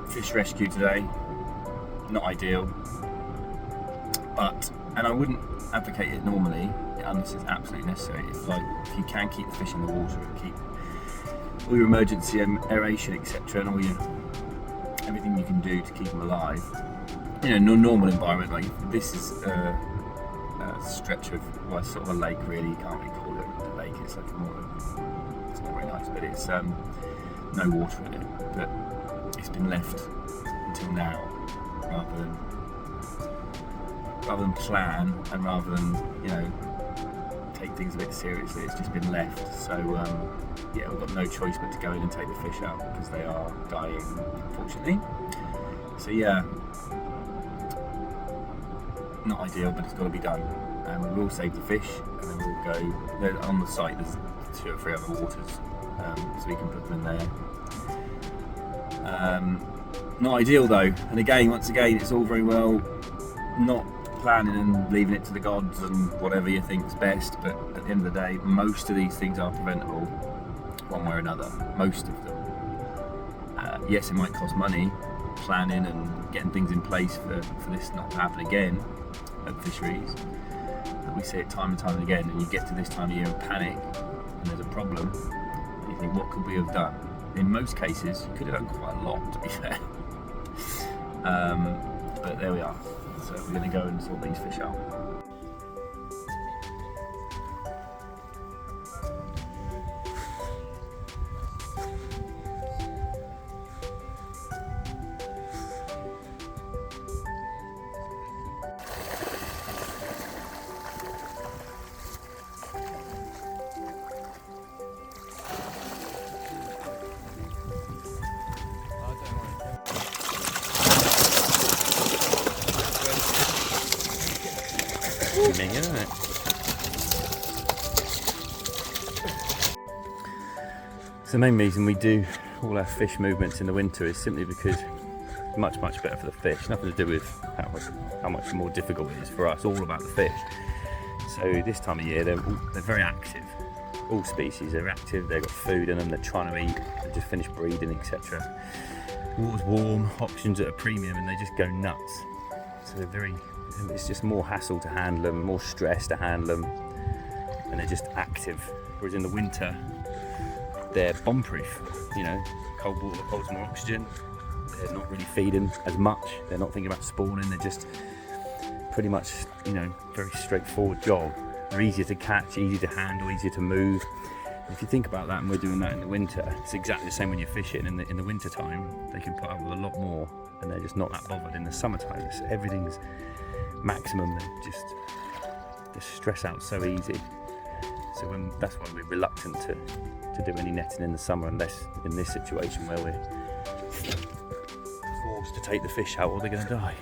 fish rescue today. Not ideal, and I wouldn't advocate it normally unless it's absolutely necessary. If you can keep the fish in the water and keep all your emergency aeration, etc., and everything you can do to keep them alive. In a normal environment, like this is a stretch of, well, sort of a lake really. You can't really call it a lake. It's like it's not very nice, but it's no water in it. But it's been left until now, rather than plan and rather than take things a bit seriously. It's just been left. So we've got no choice but to go in and take the fish out because they are dying, unfortunately. So not ideal, but it's got to be done. And we will save the fish, and then we'll go on the site. There's 2 or 3 other waters, so we can put them in there. Not ideal though, and once again, it's all very well not planning and leaving it to the gods and whatever you think's best, but at the end of the day, most of these things are preventable one way or another. Most of them. Yes, it might cost money planning and getting things in place for this not to happen again at fisheries. But we see it time and time again, and you get to this time of year and panic, and there's a problem, and you think, what could we have done? In most cases, you could have done quite a lot, to be fair. But there we are. So we're going to go and sort these fish out. Isn't it? So the main reason we do all our fish movements in the winter is simply because it's much better for the fish. Nothing to do with how much more difficult it is for us. All about the fish. So this time of year they're very active. All species are active. They've got food in them. They're trying to eat. They just finished breeding, etc. Water's warm. Oxygen's at a premium, and they just go nuts. So it's just more hassle to handle them, more stress to handle them, and they're just active. Whereas in the winter, they're bomb-proof. Cold water holds more oxygen. They're not really feeding as much. They're not thinking about spawning. They're just pretty much, very straightforward job. They're easier to catch, easier to handle, easier to move. If you think about that, and we're doing that in the winter, it's exactly the same when you're fishing. In the winter time, they can put up with a lot more, and they're just not that bothered. In the summertime, everything's maximum. They stress out so easy. So that's why we're reluctant to do any netting in the summer, unless in this situation where we're forced to take the fish out or they're going to die.